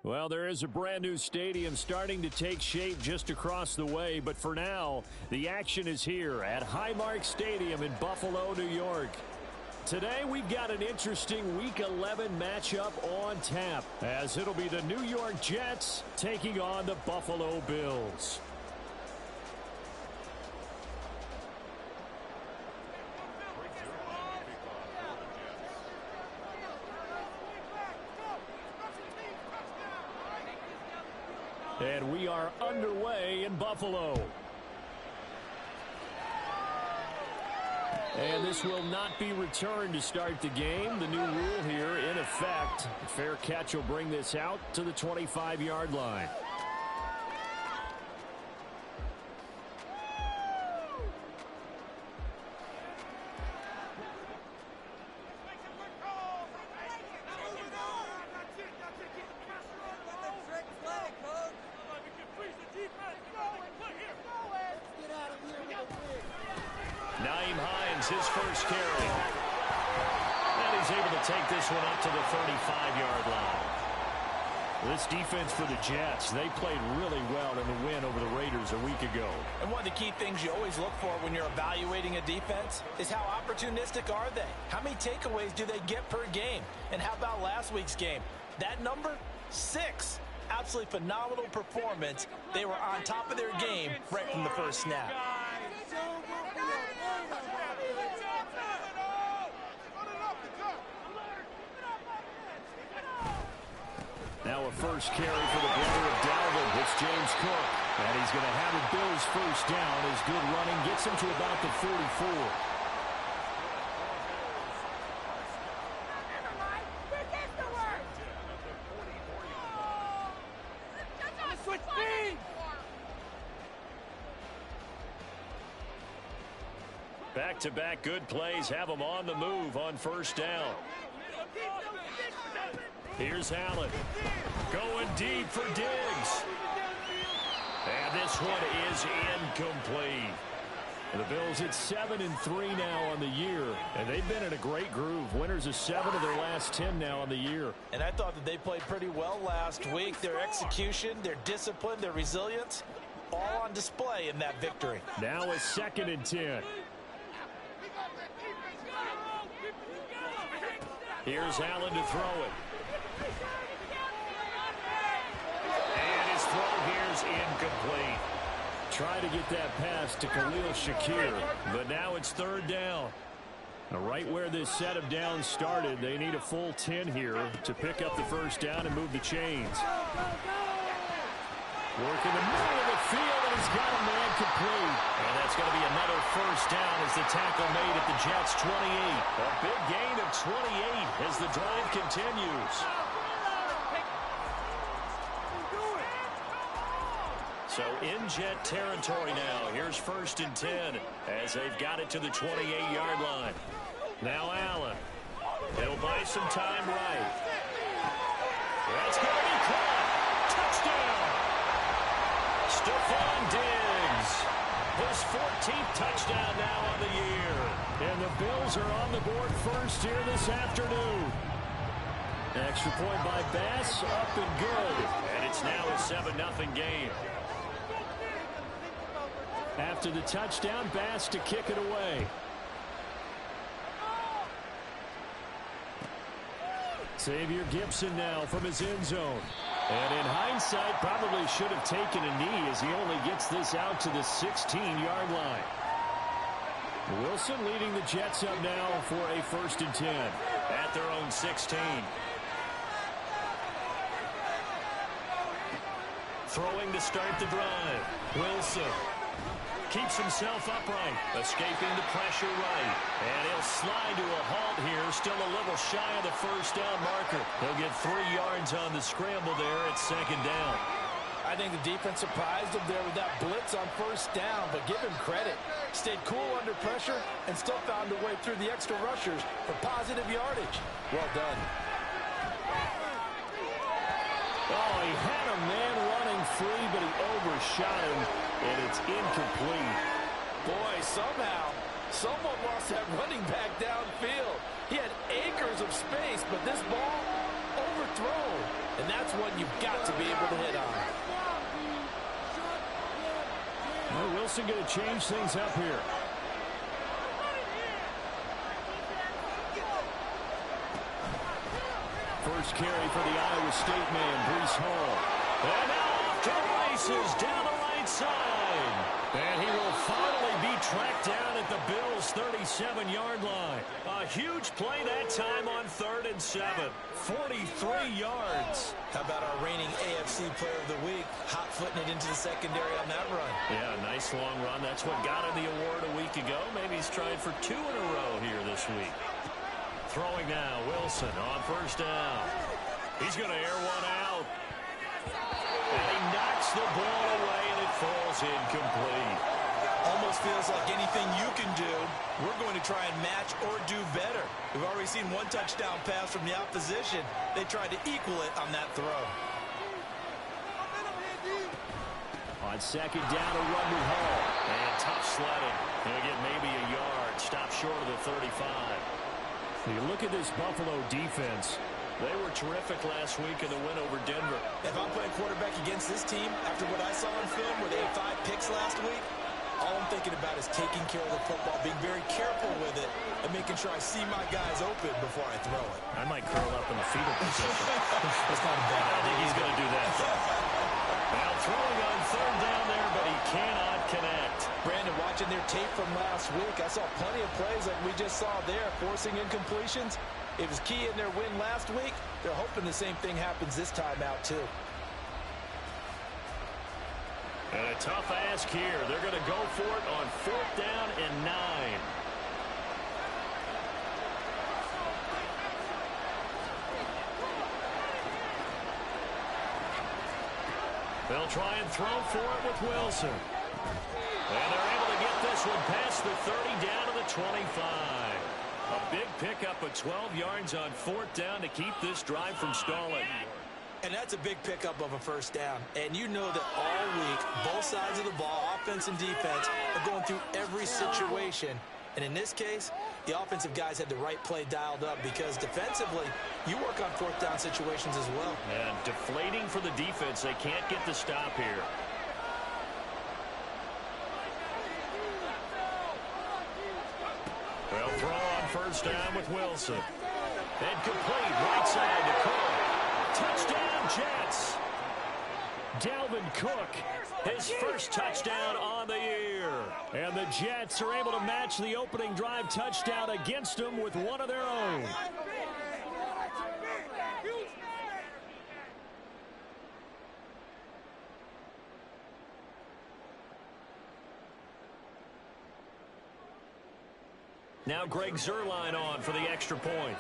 Well, there is a brand new stadium starting to take shape just across the way, but for now, the action is here at Highmark Stadium in Buffalo, New York. Today, we've got an interesting Week 11 matchup on tap, as it'll be the New York Jets taking on the Buffalo Bills. And we are underway in Buffalo. And this will not be returned to start the game. The new rule here in effect. A fair catch will bring this out to the 25-yard line. His first carry. And he's able to take this one up to the 35-yard line. This defense for the Jets, they played really well in the win over the Raiders a week ago. And one of the key things you always look for when you're evaluating a defense is how opportunistic are they? How many takeaways do they get per game? And how about last week's game? That number, 6. Absolutely phenomenal performance. They were on top of their game right from the first snap. Now a first carry for the brother of Dalvin. It's James Cook. And he's going to have a Bills first down as good running gets him to about the 44. Back-to-back good plays have him on the move on first down. Here's Allen. Going deep for Diggs. And this one is incomplete. The Bills at 7-3 now on the year. And they've been in a great groove. Winners of 7 of their last 10 now on the year. And I thought that they played pretty well last week. Their execution, their discipline, their resilience, all on display in that victory. Now a 2nd and 10. Here's Allen to throw it. And his throw here's incomplete. Try to get that pass to Khalil Shakir, but now it's 3rd down. Now right where this set of downs started, they need a full 10 here to pick up the first down and move the chains. Work in the middle of the field, and he's got a man complete. And that's going to be another first down as the tackle made at the Jets' 28. A big gain of 28 as the drive continues. So in Jet territory now. Here's 1st and 10 as they've got it to the 28-yard line. Now Allen. He'll buy some time right. That's going to be caught. Touchdown. Stephon Diggs, his 14th touchdown now on the year. And the Bills are on the board first here this afternoon. Extra point by Bass, up and good. And it's now a 7-0 game. After the touchdown, Bass to kick it away. Xavier Gibson now from his end zone. And in hindsight, probably should have taken a knee as he only gets this out to the 16-yard line. Wilson leading the Jets up now for a 1st and 10 at their own 16. Throwing to start the drive. Wilson keeps himself upright, escaping the pressure right. And he'll slide to a halt here, still a little shy of the first down marker. He'll get 3 yards on the scramble there at 2nd down. I think the defense surprised him there with that blitz on first down, but give him credit. Stayed cool under pressure and still found a way through the extra rushers for positive yardage. Well done. Oh, he had a man running free, but he overshot him, and it's incomplete. Boy, somehow, someone lost that running back downfield. He had acres of space, but this ball over throw. And that's one you've got to be able to hit on. Well, Wilson going to change things up here. First carry for the Iowa State man, Breece Hall. And now off to the races down the right side. And he will finally be tracked down at the Bills' 37-yard line. A huge play that time on 3rd and 7. 43 yards. How about our reigning AFC Player of the Week, hot-footing it into the secondary on that run? Yeah, nice long run. That's what got him the award a week ago. Maybe he's trying for 2 in a row here this week. Throwing now, Wilson on 1st down. He's going to air one out. And he knocks the ball away, and it falls incomplete. Almost feels like anything you can do, we're going to try and match or do better. We've already seen one touchdown pass from the opposition. They tried to equal it on that throw. On 2nd down, a run with Hall. And tough sledding. He'll get maybe a yard. Stop short of the 35. You look at this Buffalo defense. They were terrific last week in the win over Denver. If I'm playing quarterback against this team, after what I saw on film where they had 5 picks last week, all I'm thinking about is taking care of the football, being very careful with it, and making sure I see my guys open before I throw it. I might curl up in the fetal position. That's not a bad idea. I don't think he's going to do that. Now throwing on 3rd down there, but he cannot connect. Brandon, watching their tape from last week, I saw plenty of plays like we just saw there, forcing incompletions. It was key in their win last week. They're hoping the same thing happens this time out, too. And a tough ask here. They're going to go for it on 4th down and 9. They'll try and throw for it with Wilson. And they're able to get this one past the 30 down to the 25. A big pickup of 12 yards on 4th down to keep this drive from stalling. And that's a big pickup of a 1st down. And you know that all week, both sides of the ball, offense and defense, are going through every situation. And in this case, the offensive guys had the right play dialed up because defensively, you work on 4th down situations as well. And deflating for the defense. They can't get the stop here. They'll throw on 1st down with Wilson. And complete right side to Cook. Touchdown, Jets. Dalvin Cook, his first touchdown on the year. And the Jets are able to match the opening drive touchdown against them with one of their own. Now Greg Zuerlein on for the extra point.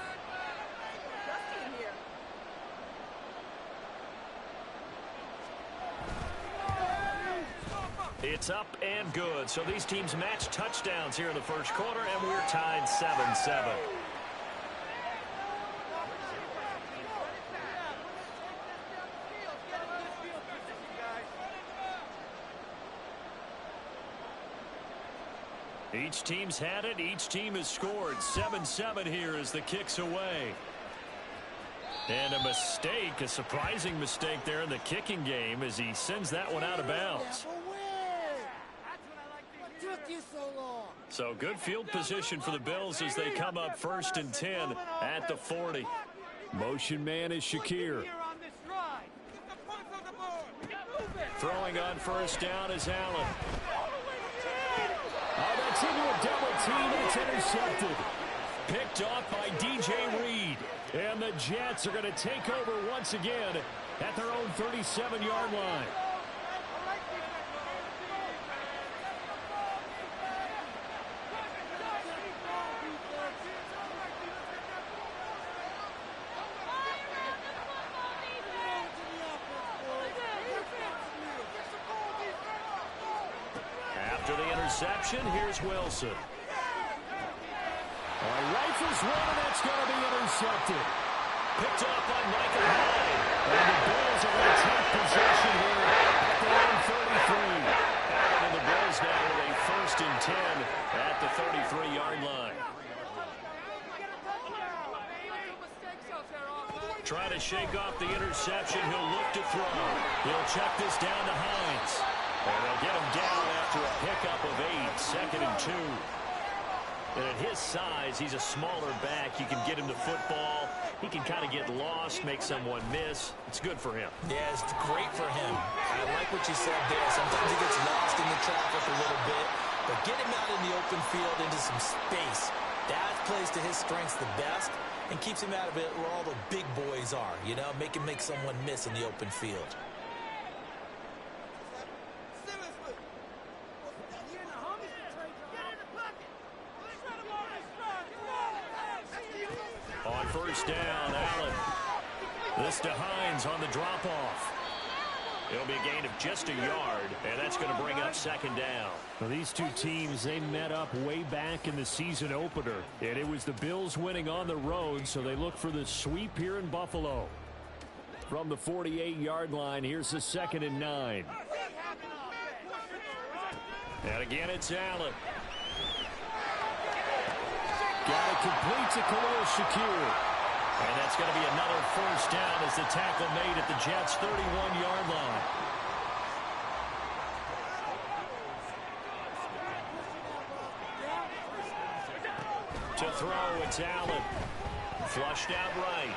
It's up and good. So these teams match touchdowns here in the 1st quarter, and we're tied 7-7. Each team's had it. Each team has scored. 7-7 here as the kick's away. And a mistake, a surprising mistake there in the kicking game as he sends that one out of bounds. So good field position for the Bills as they come up 1st and 10 at the 40. Motion man is Shakir. Throwing on 1st down is Allen. Oh, that's into a double team. It's intercepted. Picked off by DJ Reed. And the Jets are going to take over once again at their own 37-yard line. After the interception, here's Wilson. Rifles one, and that's going to be intercepted. Picked up by Michael Hyde. And the Bills are going to take possession here at the 133. And the Bills now with a 1st and 10 at the 33-yard line. Trying to shake off the interception. He'll look to throw. He'll check this down to Hines. And they'll get him down after a pickup of 8, 2nd and 2. And at his size, he's a smaller back. You can get him the football. He can kind of get lost, make someone miss. It's good for him. Yeah, it's great for him. I like what you said there. Sometimes he gets lost in the traffic a little bit. But get him out in the open field into some space. That plays to his strengths the best and keeps him out of it where all the big boys are. You know, make him make someone miss in the open field. On first down, Allen. This to Hines on the drop-off. It'll be a gain of just a yard, and that's going to bring up 2nd down. Well, these two teams, they met up way back in the season opener, and it was the Bills winning on the road, so they look for the sweep here in Buffalo. From the 48-yard line, here's the 2nd and 9. And again, it's Allen. Got it complete to Khalil Shakir. And that's going to be another first down as the tackle made at the Jets' 31-yard line. To throw, it's Allen. Flushed out right.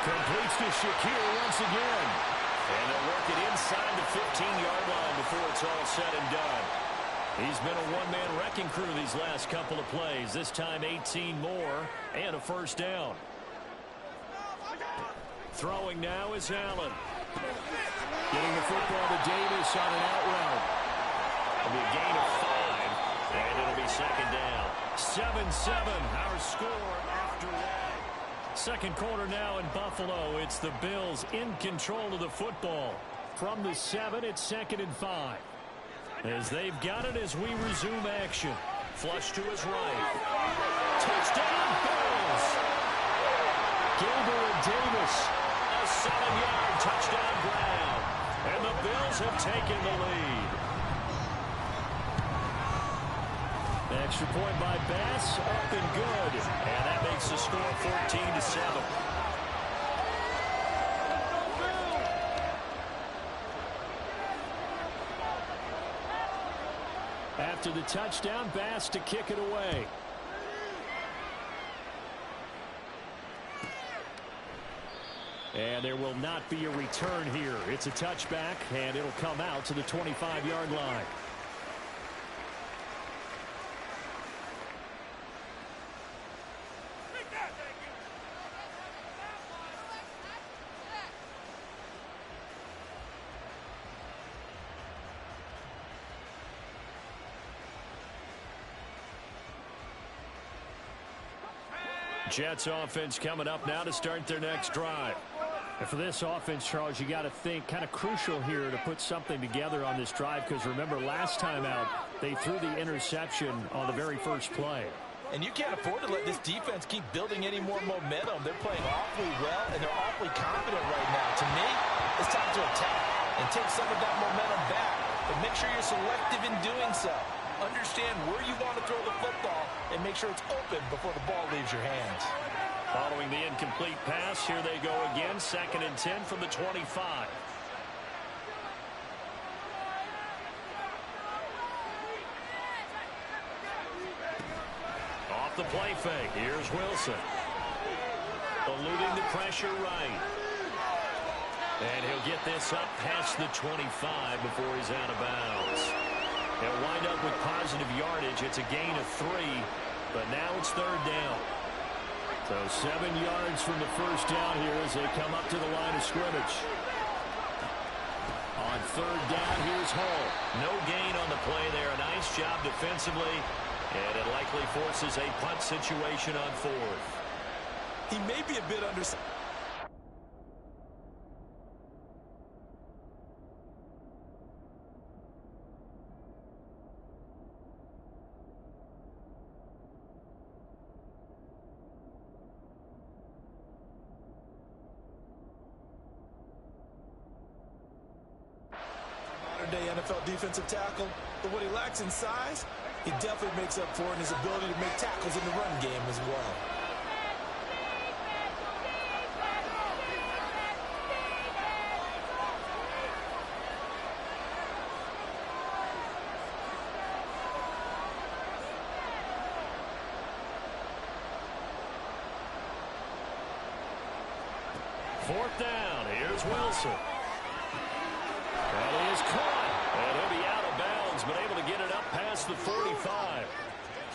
Completes to Shakir once again. And they'll work it inside the 15-yard line before it's all said and done. He's been a one-man wrecking crew these last couple of plays. This time 18 more and a first down. Throwing now is Allen. Getting the football to Davis on an out route. It'll be a gain of 5, and it'll be 2nd down. 7-7, our score after that. Second quarter now in Buffalo. It's the Bills in control of the football. From the 7, it's 2nd and 5. As they've got it as we resume action. Flush to his right. Touchdown, Bills! Gabriel Davis. A 7-yard touchdown ground. And the Bills have taken the lead. Extra point by Bass, up and good. And that makes the score 14-7. After the touchdown, Bass to kick it away. And there will not be a return here. It's a touchback, and it'll come out to the 25-yard line. Jets offense coming up now to start their next drive. And for this offense, Charles, you got to think kind of crucial here to put something together on this drive, because remember last time out they threw the interception on the very first play. And you can't afford to let this defense keep building any more momentum. They're playing awfully well, and they're awfully confident right now. To me, it's time to attack and take some of that momentum back. But make sure you're selective in doing so. Understand where you want to throw the football and make sure it's open before the ball leaves your hands. Following the incomplete pass, here they go again. 2nd and 10 from the 25. Off the play fake. Here's Wilson. Eluding the pressure right. And he'll get this up past the 25 before he's out of bounds. They'll wind up with positive yardage. It's a gain of 3, but now it's 3rd down. So 7 yards from the first down here as they come up to the line of scrimmage. On 3rd down, here's Hull. No gain on the play there. A nice job defensively, and it likely forces a punt situation on 4th. He may be a bit undersized. NFL defensive tackle, but what he lacks in size, he definitely makes up for in his ability to make tackles in the run game as well. 4th down. Here's Wilson. That is caught. And he'll be out of bounds, but able to get it up past the 45.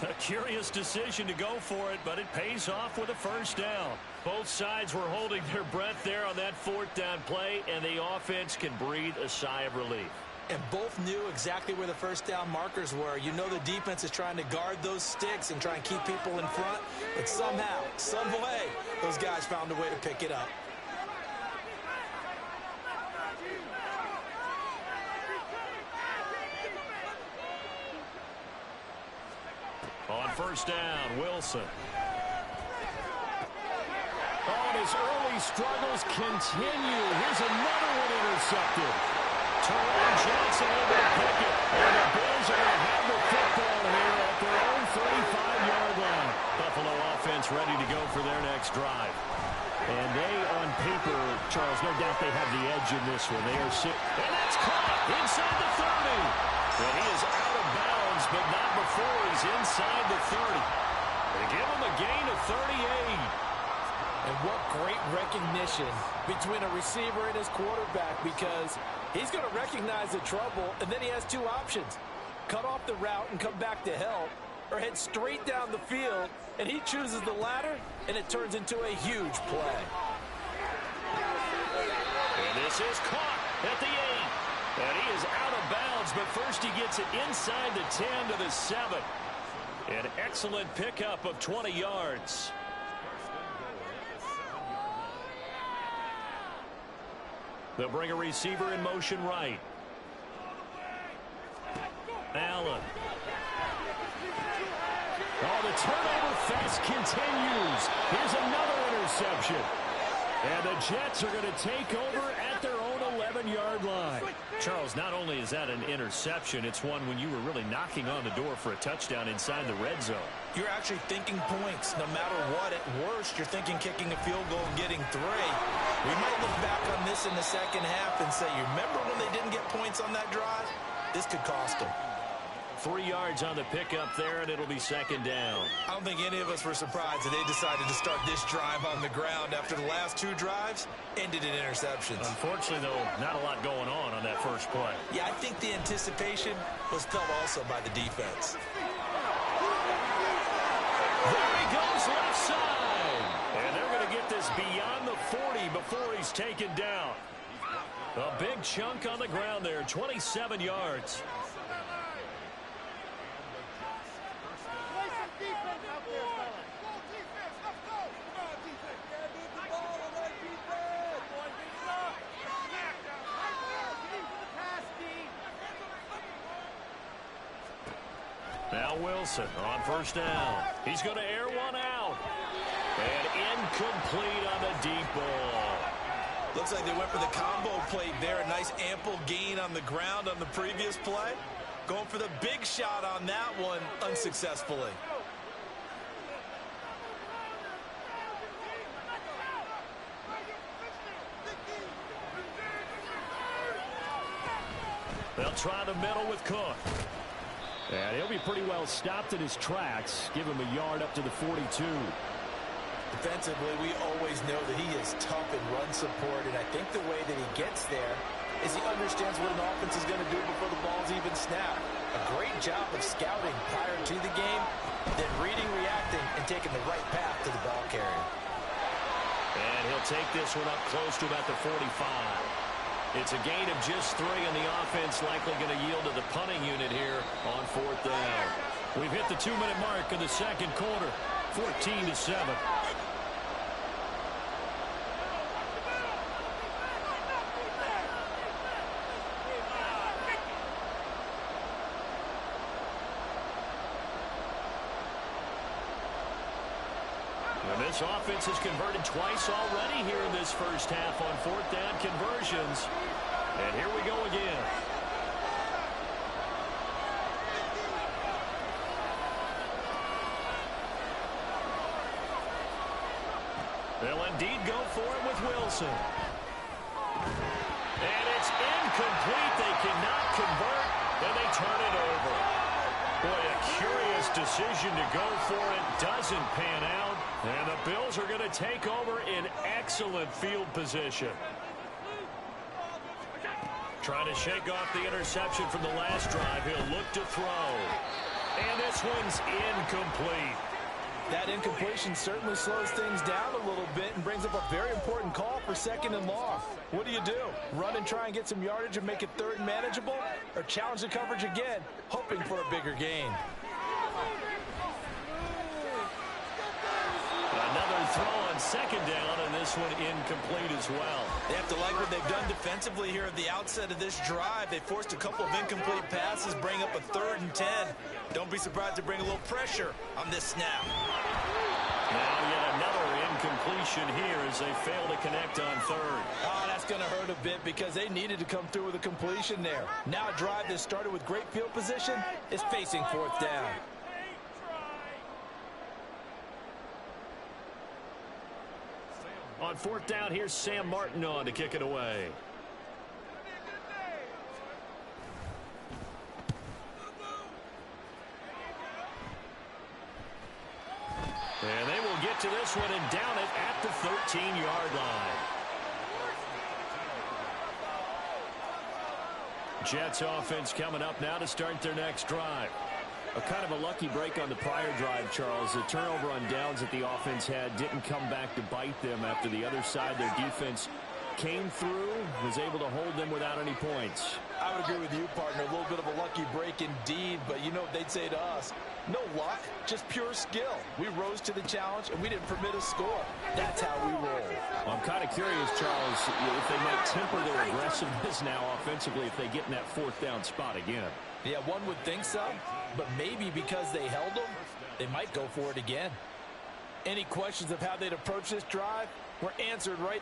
A curious decision to go for it, but it pays off with a first down. Both sides were holding their breath there on that 4th down play, and the offense can breathe a sigh of relief. And both knew exactly where the first down markers were. You know the defense is trying to guard those sticks and try and keep people in front, but somehow, some way, those guys found a way to pick it up. On first down, Wilson. Oh, his early struggles continue. Here's another one intercepted. Terrell Johnson able to pick it. And the Bills are going to have the football here at their own 35-yard line. Buffalo offense ready to go for their next drive. And they, on paper, Charles, no doubt they have the edge in this one. They are and that's caught inside the 30. And he is out of bounds, but not before he's inside the 30. They give him a gain of 38. And what great recognition between a receiver and his quarterback, because he's going to recognize the trouble, and then he has two options. Cut off the route and come back to help, or head straight down the field, and he chooses the latter, and it turns into a huge play. And this is caught at the 8. And he is out of bounds, but first he gets it inside the 10 to the 7. An excellent pickup of 20 yards. They'll bring a receiver in motion right. Allen. Oh, the turnover fest continues. Here's another interception. And the Jets are going to take over at their own 11-yard line. Charles, not only is that an interception, it's one when you were really knocking on the door for a touchdown inside the red zone. You're actually thinking points. No matter what, at worst, you're thinking kicking a field goal and getting 3. We might look back on this in the second half and say, you remember when they didn't get points on that drive? This could cost them. 3 yards on the pickup there, and it'll be second down. I don't think any of us were surprised that they decided to start this drive on the ground after the last 2 drives ended in interceptions. Unfortunately, though, not a lot going on that first play. Yeah, I think the anticipation was felt also by the defense. There he goes left side. And they're going to get this beyond the 40 before he's taken down. A big chunk on the ground there, 27 yards. Now Wilson on first down. He's going to air one out. And incomplete on the deep ball. Looks like they went for the combo play there. A nice ample gain on the ground on the previous play. Going for the big shot on that one unsuccessfully. They'll try the middle with Cook. And he'll be pretty well stopped in his tracks. Give him a yard up to the 42. Defensively, we always know that he is tough in run support, and I think the way that he gets there is he understands what an offense is going to do before the ball's even snapped. A great job of scouting prior to the game, then reading, reacting, and taking the right path to the ball carrier. And he'll take this one up close to about the 45. It's a gain of just 3, and the offense likely going to yield to the punting unit here on 4th down. We've hit the 2-minute mark of the second quarter, 14-7. And this offense has converted twice already here in this first half on 4th down conversions. And here we go again. They'll indeed go for it with Wilson. And it's incomplete. They cannot convert, and they turn it over. Boy, a curious decision to go for it doesn't pan out, and the Bills are going to take over in excellent field position. Trying to shake off the interception from the last drive. He'll look to throw. And this one's incomplete. That incompletion certainly slows things down a little bit and brings up a very important call for 2nd and long. What do? Run and try and get some yardage and make it 3rd and manageable? Or challenge the coverage again, hoping for a bigger gain? Another throw on 2nd down, and this one incomplete as well. They have to like what they've done defensively here at the outset of this drive. They forced a couple of incomplete passes, bring up a 3rd and 10. Don't be surprised to bring a little pressure on this snap. Now yet another incompletion here as they fail to connect on 3rd. Oh, that's going to hurt a bit because they needed to come through with a completion there. Now a drive that started with great field position is facing 4th down. On 4th down, here's Sam Martin on to kick it away. And they will get to this one and down it at the 13-yard line. Jets offense coming up now to start their next drive. A kind of a lucky break on the prior drive, Charles. The turnover on downs that the offense had didn't come back to bite them after the other side. Their defense came through, was able to hold them without any points. I would agree with you, partner. A little bit of a lucky break indeed, but you know what they'd say to us? No luck, just pure skill. We rose to the challenge, and we didn't permit a score. That's how we roll. Well, I'm kind of curious, Charles, if they might temper their aggressiveness now offensively if they get in that 4th down spot again. Yeah, one would think so, but maybe because they held them, they might go for it again. Any questions of how they'd approach this drive were answered right.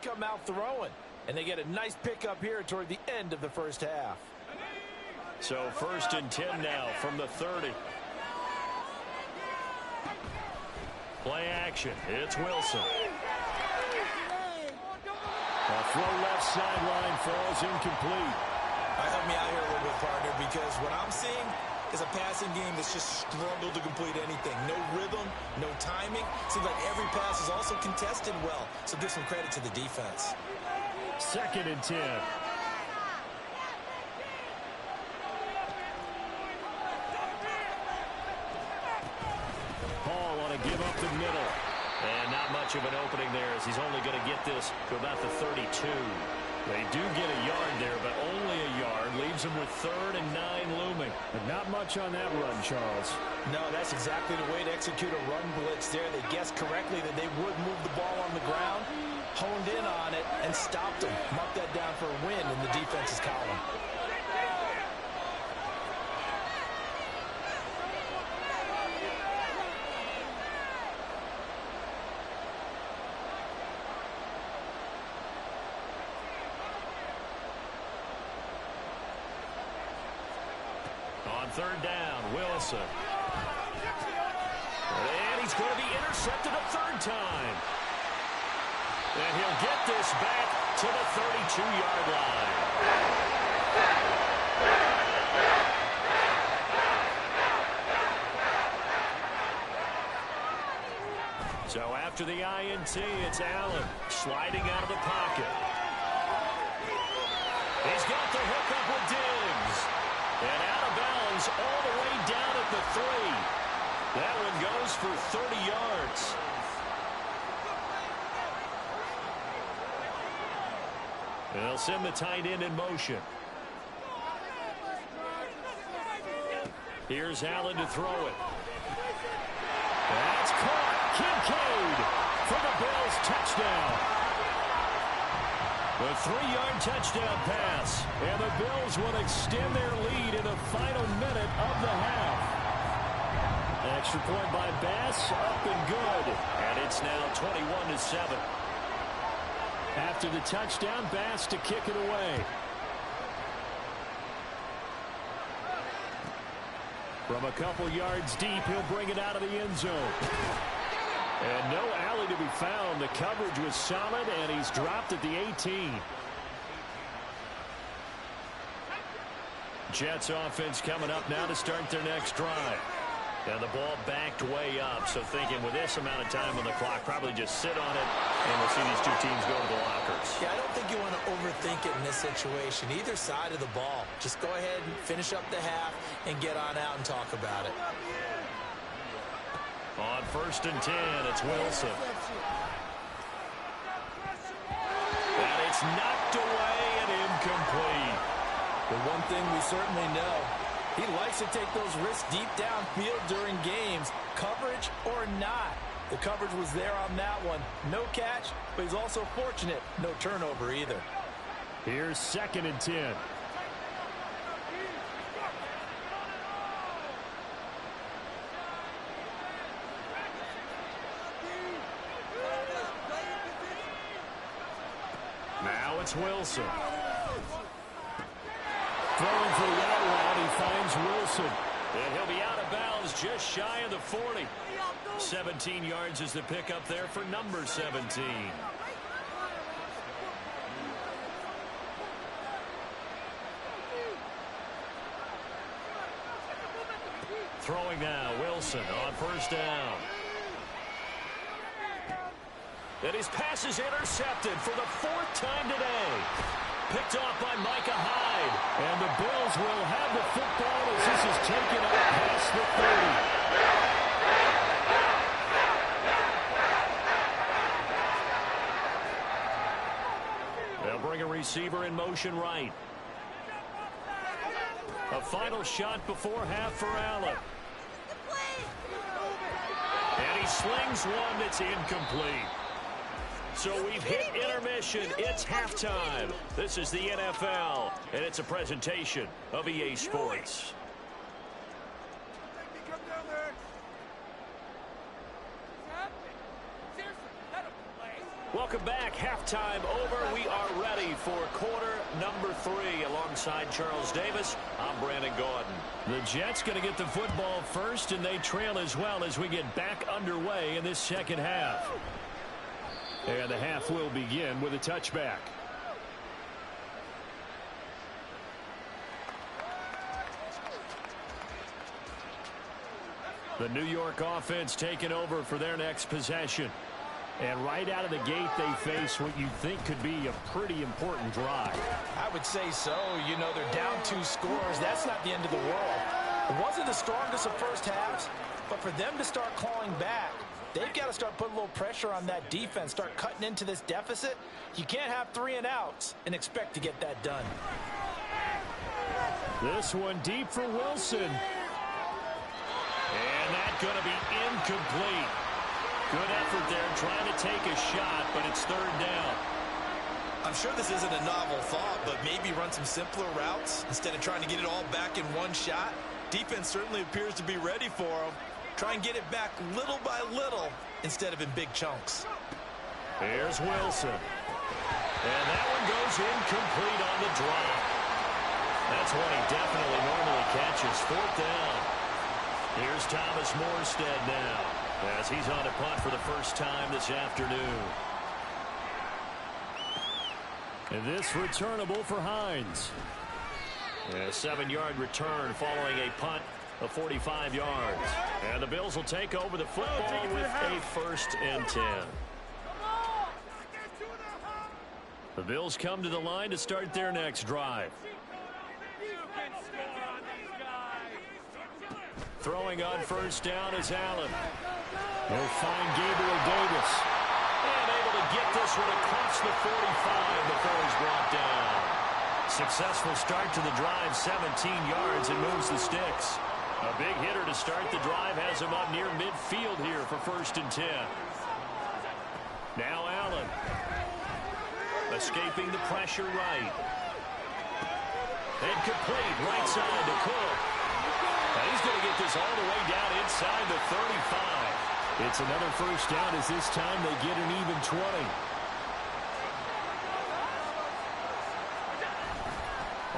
Come out throwing, and they get a nice pickup here toward the end of the first half. So 1st and 10 now from the 30. Play action. It's Wilson. A throw left sideline falls incomplete. Help me out here a little bit, partner, because what I'm seeing is a passing game that's just struggled to complete anything. No rhythm, no timing. Seems like every pass is also contested well. So give some credit to the defense. 2nd and 10. Paul on a give up the middle. And not much of an opening there as he's only going to get this to about the 32. They do get a yard there, but only a yard. Leaves them with 3rd and 9 looming. But not much on that run, Charles. No, that's exactly the way to execute a run blitz there. They guessed correctly that they would move the ball on the ground, honed in on it, and stopped them. Mark that down for a win in the defense's column. On 3rd down, Wilson. And he's going to be intercepted a 3rd time. And he'll get this back to the 32-yard line. So after the INT, it's Allen sliding out of the pocket. He's got the hook up with Diggs. And out of bounds all the way down at the 3. That one goes for 30 yards. They'll send the tight end in motion. Here's Allen to throw it. That's caught. Kincaid for the Bills touchdown. The 3-yard touchdown pass. And the Bills will extend their lead in the final minute of the half. Extra point by Bass, up and good. And it's now 21-7. After the touchdown, Bass to kick it away. From a couple yards deep, he'll bring it out of the end zone. And no alley to be found. The coverage was solid, and he's dropped at the 18. Jets offense coming up now to start their next drive. And the ball backed way up, so thinking with this amount of time on the clock, probably just sit on it, and we'll see these two teams go to the lockers. Yeah, I don't think you want to overthink it in this situation. Either side of the ball. Just go ahead and finish up the half and get on out and talk about it. On 1st and 10, it's Wilson. And it's knocked away and incomplete. The one thing we certainly know, he likes to take those risks deep downfield during games, coverage or not. The coverage was there on that one. No catch, but he's also fortunate. No turnover either. Here's 2nd and 10. Now it's Wilson. Throwing for the out route, he finds Wilson. And he'll be out of bounds just shy of the 40. 17 yards is the pickup there for number 17. Throwing now, Wilson on 1st down. And his pass is intercepted for the 4th time today. Picked off by Micah Hyde. And the Bills will have the football as this is taken up past the 30. They'll bring a receiver in motion right. A final shot before half for Allen. And he slings one that's incomplete. So we've hit intermission. It's halftime. This is the NFL, and it's a presentation of EA Sports. Welcome back. Halftime over. We are ready for quarter number 3. Alongside Charles Davis, I'm Brandon Gordon. The Jets going to get the football first, and they trail as well as we get back underway in this second half. And the half will begin with a touchback. The New York offense taking over for their next possession. And right out of the gate, they face what you think could be a pretty important drive. I would say so. You know, they're down 2 scores. That's not the end of the world. It wasn't the strongest of first halves, but for them to start clawing back, they've got to start putting a little pressure on that defense, start cutting into this deficit. You can't have 3 and outs and expect to get that done. This one deep for Wilson. And that's going to be incomplete. Good effort there trying to take a shot, but it's 3rd down. I'm sure this isn't a novel thought, but maybe run some simpler routes instead of trying to get it all back in one shot. Defense certainly appears to be ready for them. Try and get it back little by little instead of in big chunks. Here's Wilson. And that one goes incomplete on the drop. That's one he definitely normally catches. 4th down. Here's Thomas Morstead now as he's on a punt for the first time this afternoon. And this returnable for Hines. A 7-yard return following a punt of 45 yards. And the Bills will take over the football with a 1st and 10. The Bills come to the line to start their next drive. Throwing on 1st down is Allen. He'll find Gabriel Davis. And able to get this one across the 45 before he's brought down. Successful start to the drive, 17 yards, and moves the sticks. A big hitter to start the drive has him up near midfield here for 1st and 10. Now Allen. Escaping the pressure right. And complete right side to Cook. And he's going to get this all the way down inside the 35. It's another first down as this time they get an even 20.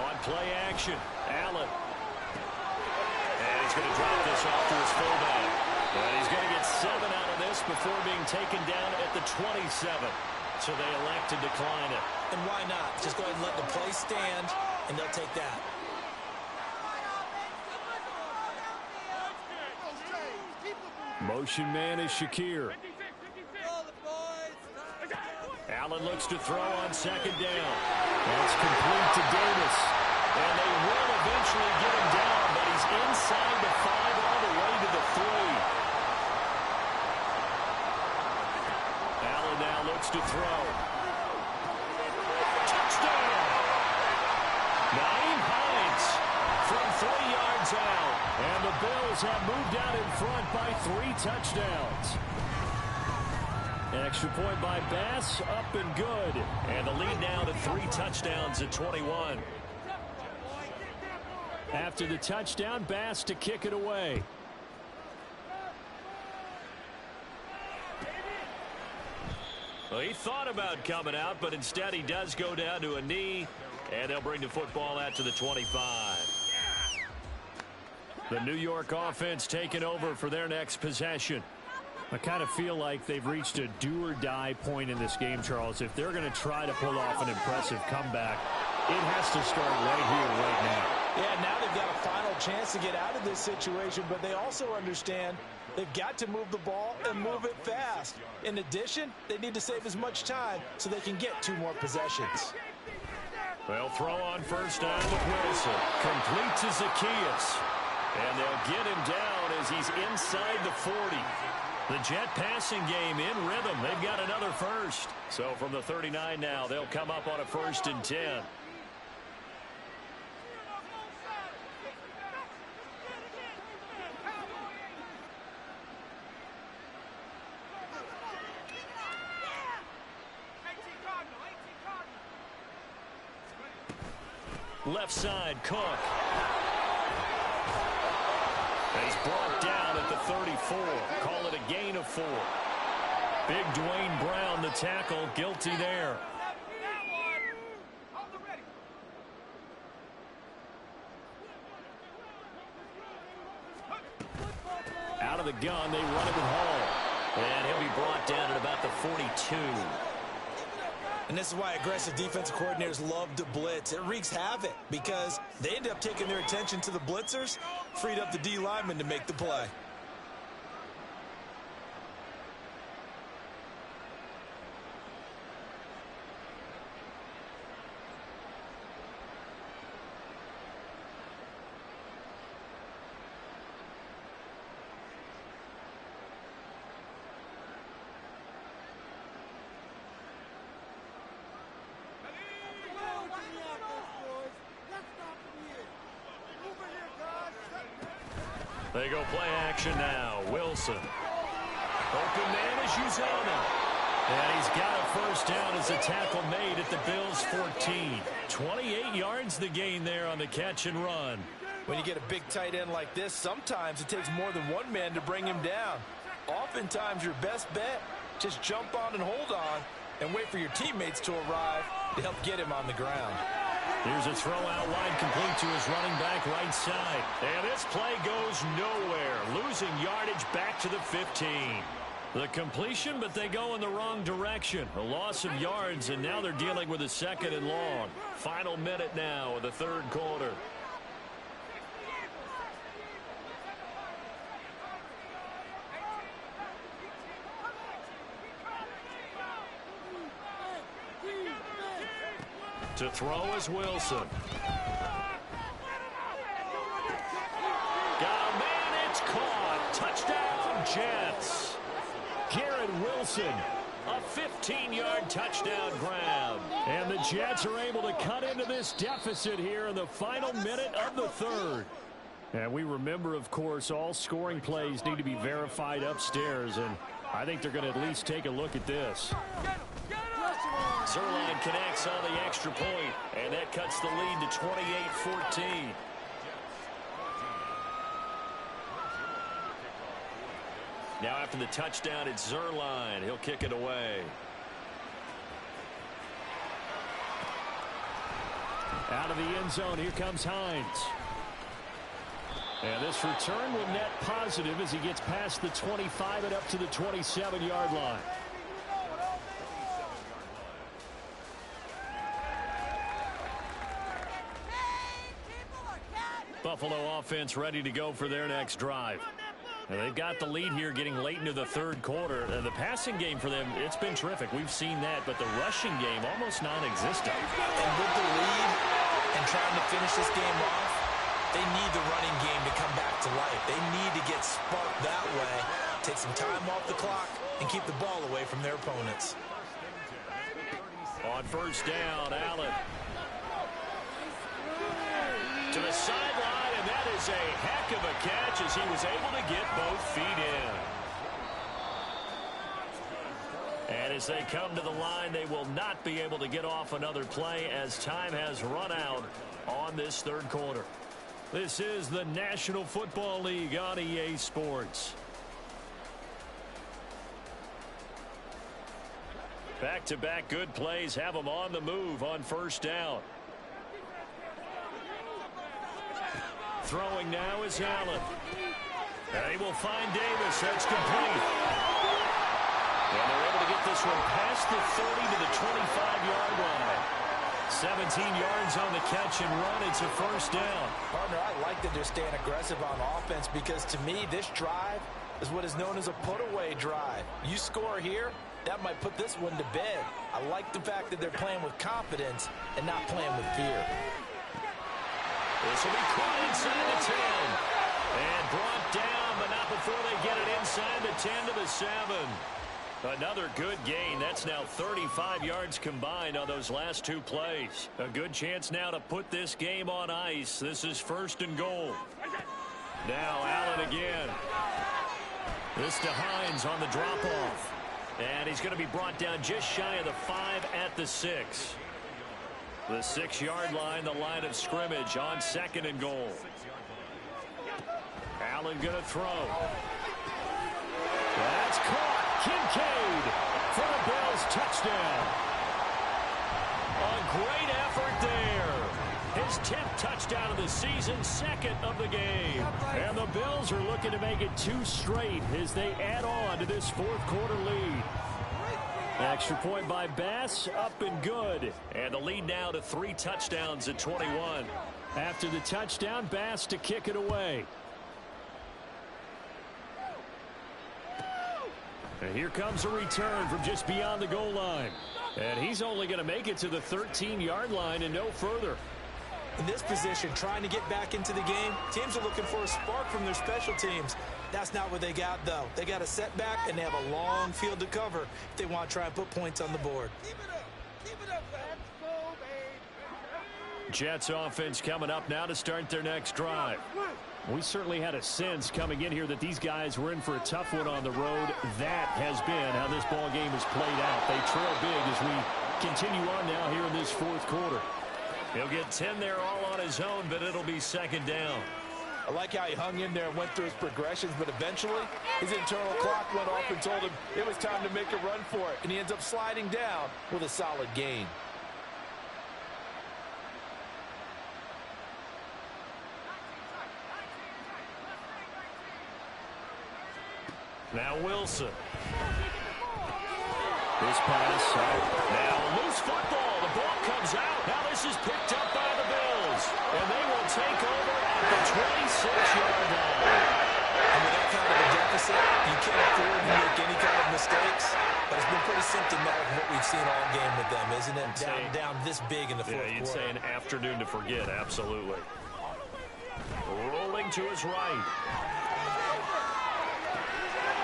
On play action, Allen. And he's going to drop this off to his fullback. And he's going to get 7 out of this before being taken down at the 27. So they elect to decline it. And why not? Just go ahead and let the play stand, and they'll take that. Motion man is Shakir. Allen looks to throw on second down. That's complete to Davis. And they will eventually get him down, but he's inside the 5 all the way to the 3. Allen now looks to throw. Touchdown! Naeem Hines from 3 yards out. And the Bills have moved out in front by 3 touchdowns. Extra point by Bass, up and good. And the lead now to 3 touchdowns at 21. After the touchdown, Bass to kick it away. Well, he thought about coming out, but instead he does go down to a knee, and they'll bring the football out to the 25. The New York offense taking over for their next possession. I kind of feel like they've reached a do-or-die point in this game, Charles. If they're going to try to pull off an impressive comeback, it has to start right here, right now. Yeah, now they've got a final chance to get out of this situation, but they also understand they've got to move the ball and move it fast. In addition, they need to save as much time so they can get 2 more possessions. They'll throw on first down with Wilson. Complete to Zacchaeus. And they'll get him down as he's inside the 40. The Jet passing game in rhythm. They've got another first. So from the 39 now, they'll come up on a 1st and 10. Left side, Cook. And he's brought down at the 34. Call it a gain of 4. Big Dwayne Brown, the tackle, guilty there. Out of the gun, they run it with Hall. And he'll be brought down at about the 42. And this is why aggressive defensive coordinators love to blitz. It wreaks havoc because they end up taking their attention to the blitzers, freed up the D lineman to make the play. They go play action now. Wilson. Open man is Uzoma. And he's got a first down as a tackle made at the Bills' 14. 28 yards the gain there on the catch and run. When you get a big tight end like this, sometimes it takes more than one man to bring him down. Oftentimes your best bet, just jump on and hold on and wait for your teammates to arrive to help get him on the ground. Here's a throw out wide complete to his running back right side. And this play goes nowhere. Losing yardage back to the 15. The completion, but they go in the wrong direction. A loss of yards, and now they're dealing with a 2nd and long. Final minute now of the 3rd quarter. To throw is Wilson. Got a man, it's caught. Touchdown, Jets. Garrett Wilson, a 15-yard touchdown grab. And the Jets are able to cut into this deficit here in the final minute of the 3rd. And we remember, of course, all scoring plays need to be verified upstairs, and I think they're going to at least take a look at this. Zerline connects on the extra point, and that cuts the lead to 28-14. Now after the touchdown, it's Zerline. He'll kick it away. Out of the end zone, here comes Hines. And this return will net positive as he gets past the 25 and up to the 27-yard line. Buffalo offense ready to go for their next drive. And they've got the lead here getting late into the third quarter. The passing game for them, it's been terrific. We've seen that, but the rushing game almost non-existent. And with the lead and trying to finish this game off, they need the running game to come back to life. They need to get sparked that way, take some time off the clock, and keep the ball away from their opponents. On first down, Allen. To the sideline, and that is a heck of a catch as he was able to get both feet in. And as they come to the line, they will not be able to get off another play as time has run out on this third quarter. This is the National Football League on EA Sports. Back-to-back good plays have them on the move on first down. Throwing now is Allen. And he will find Davis. That's complete. And they're able to get this one past the 30 to the 25-yard line. 17 yards on the catch and run. It's a first down. Partner, I like that they're staying aggressive on offense because to me, this drive is what is known as a put-away drive. You score here, that might put this one to bed. I like the fact that they're playing with confidence and not playing with fear. This will be caught inside the 10. And brought down, but not before they get it inside the 10 to the 7. Another good gain. That's now 35 yards combined on those last two plays. A good chance now to put this game on ice. This is first and goal. Now Allen again. This to Hines on the drop-off. And he's going to be brought down just shy of the 5 at the 6. The 6-yard line, the line of scrimmage on second and goal. Allen going to throw. That's caught. Kincaid for the Bills touchdown. A great effort there. His 10th touchdown of the season, second of the game. And the Bills are looking to make it 2 straight as they add on to this fourth quarter lead. Extra point by Bass, up and good. And the lead now to 3 touchdowns at 21. After the touchdown, Bass to kick it away. And here comes a return from just beyond the goal line. And he's only going to make it to the 13-yard line and no further. In this position, trying to get back into the game, teams are looking for a spark from their special teams. That's not what they got, though. They got a setback, and they have a long field to cover if they want to try and put points on the board. Keep it up. Keep it up. Let's go, baby. Jets offense coming up now to start their next drive. We certainly had a sense coming in here that these guys were in for a tough one on the road. That has been how this ball game has played out. They trail big as we continue on now here in this fourth quarter. He'll get 10 there all on his own, but it'll be second down. I like how he hung in there and went through his progressions, but eventually his internal clock went off and told him it was time to make a run for it, and he ends up sliding down with a solid gain. Now Wilson. This pass out. Now loose football. The ball comes out. Now this is picked up by the Bills. And they will take over at the 26-yard line. And with that kind of a deficit, you can't afford to make any kind of mistakes. But it's been pretty symptomatic of what we've seen all game with them, isn't it? Down this big in the fourth quarter. You'd say an afternoon to forget, absolutely. Rolling to his right.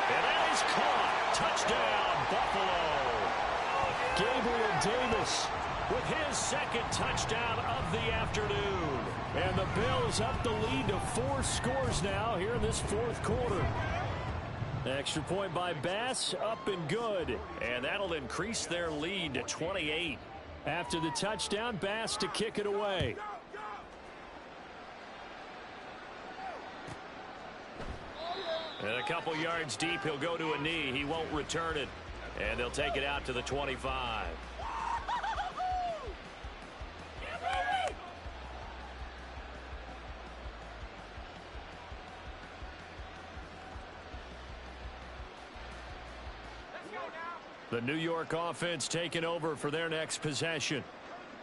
And that is caught. Touchdown, Buffalo. Gabriel Davis with his second touchdown of the afternoon. And the Bills up the lead to 4 scores now here in this fourth quarter. Extra point by Bass, up and good. And that'll increase their lead to 28. After the touchdown, Bass to kick it away. And a couple yards deep, he'll go to a knee. He won't return it. And they'll take it out to the 25. The New York offense taking over for their next possession.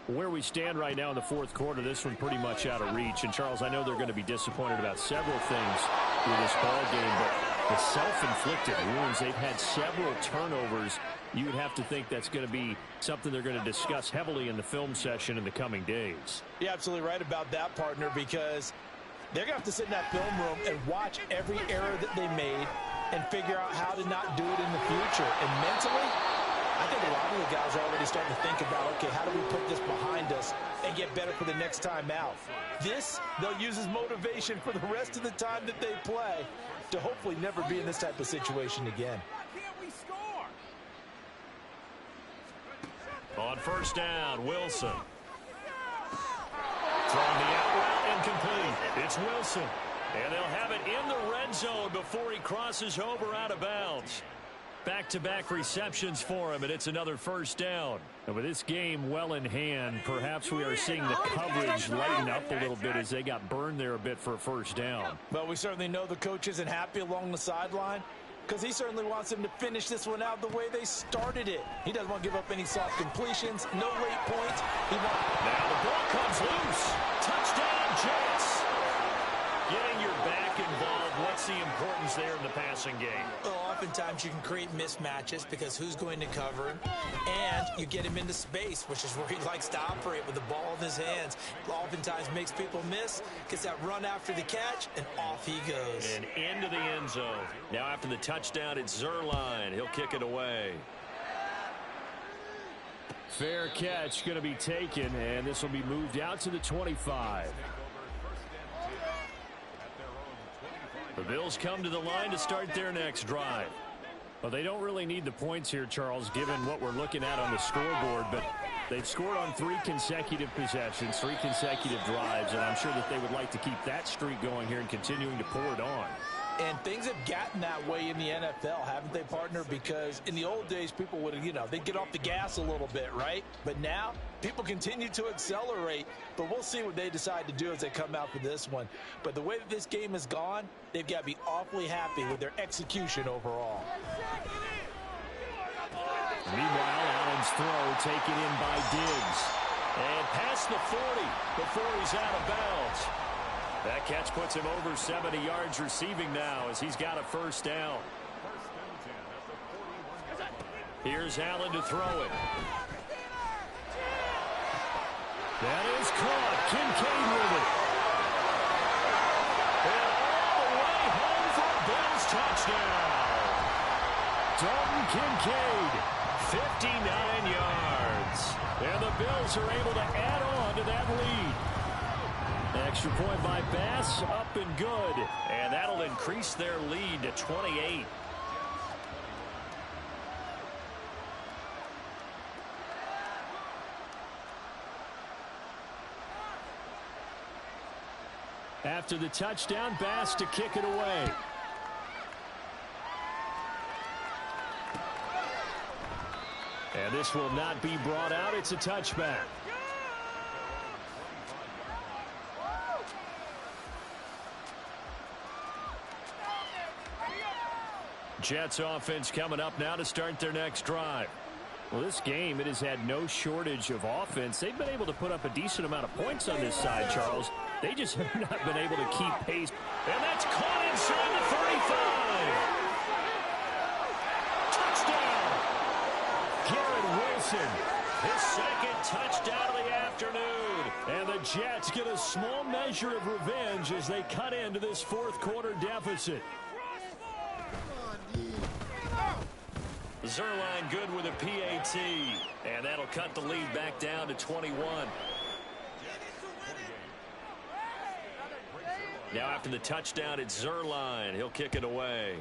Where we stand right now in the fourth quarter, this one pretty much out of reach. And, Charles, I know they're going to be disappointed about several things with this ball game, but the self-inflicted wounds, they've had several turnovers. You would have to think that's going to be something they're going to discuss heavily in the film session in the coming days. You're absolutely right about that, partner, because they're going to have to sit in that film room and watch every error that they made and figure out how to not do it in the future. And mentally, I think a lot of the guys are already starting to think about, okay, how do we put this behind us and get better for the next time out? This, they'll use as motivation for the rest of the time that they play to hopefully never be in this type of situation again. On first down, Wilson. Throwing the out route incomplete. It's Wilson. And they'll have it in the red zone before he crosses over out of bounds. Back-to-back receptions for him, and it's another first down. And with this game well in hand, perhaps we are seeing the coverage lighten up a little bit as they got burned there a bit for a first down. Well, we certainly know the coach isn't happy along the sideline because he certainly wants them to finish this one out the way they started it. He doesn't want to give up any soft completions, no late points. Now the ball comes loose. Touchdown, Jets. Getting your back involved, what's the importance there in the passing game? Well, oftentimes you can create mismatches because who's going to cover him, and you get him into space, which is where he likes to operate with the ball in his hands. Oftentimes makes people miss, gets that run after the catch, and off he goes. And into the end zone. Now after the touchdown, it's Zerline. He'll kick it away. Fair catch going to be taken, and this will be moved out to the 25. The Bills come to the line to start their next drive. Well, they don't really need the points here, Charles, given what we're looking at on the scoreboard, but they've scored on 3 consecutive possessions, 3 consecutive drives, and I'm sure that they would like to keep that streak going here and continuing to pour it on. And things have gotten that way in the NFL, haven't they, partner? Because in the old days, people would, they'd get off the gas a little bit, right? But now, people continue to accelerate. But we'll see what they decide to do as they come out for this one. But the way that this game has gone, they've got to be awfully happy with their execution overall. Meanwhile, Allen's throw taken in by Diggs. And past the 40 before he's out of bounds. That catch puts him over 70 yards receiving now as he's got a first down. Here's Allen to throw it. That is caught. Kincaid with it. And all the way home for a Bills touchdown. Dalton Kincaid, 59 yards. and the Bills are able to add on to that lead. Extra point by Bass, up and good. And that'll increase their lead to 28. After the touchdown, Bass to kick it away. And this will not be brought out. It's a touchback. Jets offense coming up now to start their next drive. Well, this game, it has had no shortage of offense. They've been able to put up a decent amount of points on this side, Charles. They just have not been able to keep pace. And that's caught inside the 35. Touchdown! Garrett Wilson, his second touchdown of the afternoon. And the Jets get a small measure of revenge as they cut into this fourth quarter deficit. Zerline good with a PAT. And that'll cut the lead back down to 21. Now after the touchdown, it's Zerline. He'll kick it away.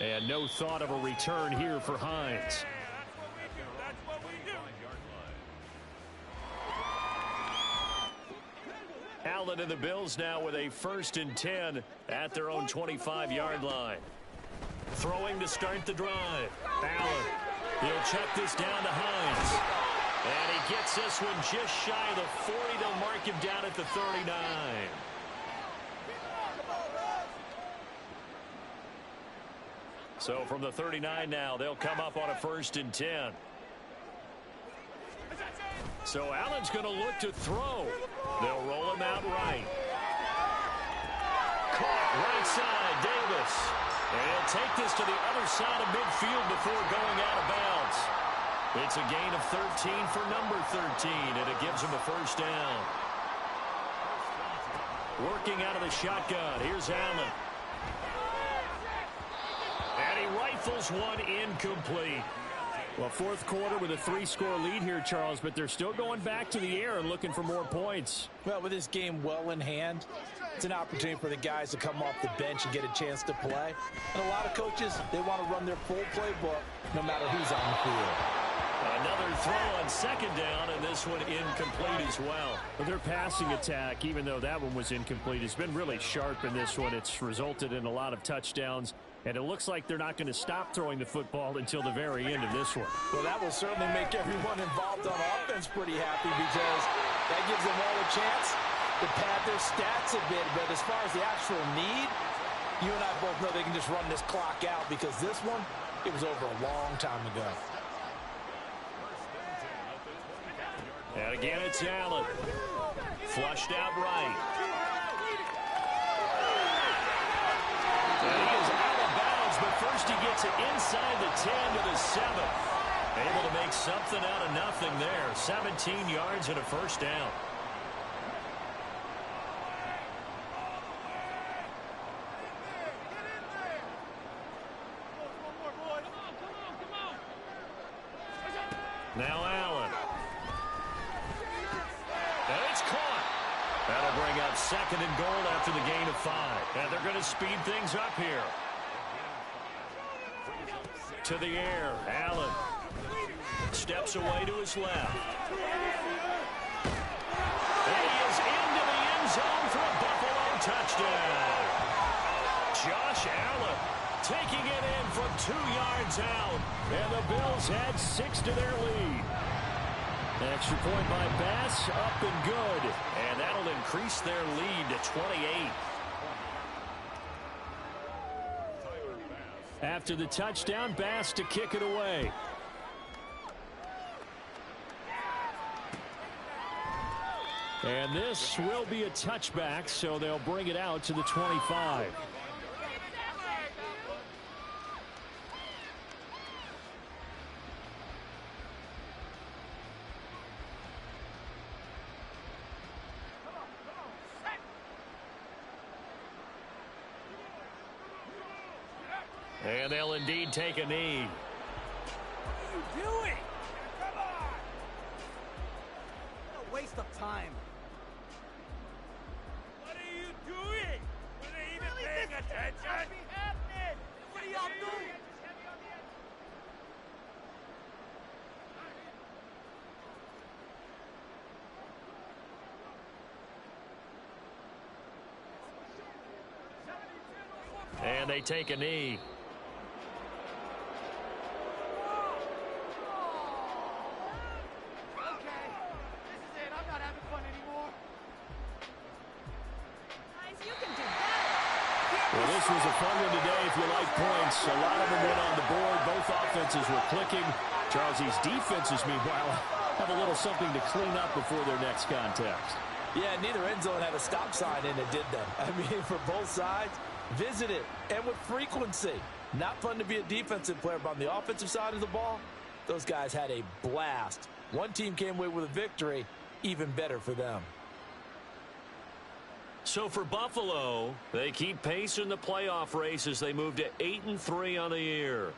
And no thought of a return here for Hines. That's what we do. Allen and the Bills now with a 1st and 10 at their own 25-yard line. Throwing to start the drive. Allen. He'll check this down to Hines. And he gets this one just shy of the 40. They'll mark him down at the 39. So from the 39 now, they'll come up on a 1st and 10. So Allen's going to look to throw. They'll roll him out right. Caught right side, Davis. And he'll take this to the other side of midfield before going out of bounds. It's a gain of 13 for number 13, and it gives him a 1st down. Working out of the shotgun. Here's Allen. And he rifles one incomplete. Well, 4th quarter with a 3-score lead here, Charles, but they're still going back to the air and looking for more points. Well, with this game well in hand, it's an opportunity for the guys to come off the bench and get a chance to play. And a lot of coaches, they want to run their full playbook no matter who's on the field. Another throw on 2nd down, and this one incomplete as well. Their passing attack, even though that one was incomplete, has been really sharp in this one. It's resulted in a lot of touchdowns, and it looks like they're not going to stop throwing the football until the very end of this one. Well, that will certainly make everyone involved on offense pretty happy because that gives them all a chance to pad their stats a bit. But as far as the actual need, you and I both know they can just run this clock out because this one, it was over a long time ago. And again, it's Allen. Flushed out right. And he is out of bounds, but first he gets it inside the 10 to the 7. Able to make something out of nothing there. 17 yards and a 1st down. Now Allen. And it's caught. That'll bring up 2nd and goal after the gain of 5. And they're going to speed things up here. To the air. Allen steps away to his left. And he is into the end zone for a Buffalo touchdown. Josh Allen taking it in from 2 yards out. And the Bills add 6 to their lead. Extra point by Bass, up and good. And that'll increase their lead to 28. After the touchdown, Bass to kick it away. And this will be a touchback, so they'll bring it out to the 25. And they'll indeed take a knee. What are you doing? Come on! What a waste of time. What are you doing? Were they even paying attention? What are y'all doing? And they take a knee. Well, this was a fun one today if you like points. A lot of them went on the board. Both offenses were clicking. Charles, these defenses, meanwhile, have a little something to clean up before their next contest. Yeah, neither end zone had a stop sign in it, did they? I mean, for both sides, visit it, and with frequency. Not fun to be a defensive player, but on the offensive side of the ball, those guys had a blast. One team came away with a victory, even better for them. So for Buffalo, they keep pace in the playoff race as they move to 8-3 on the year.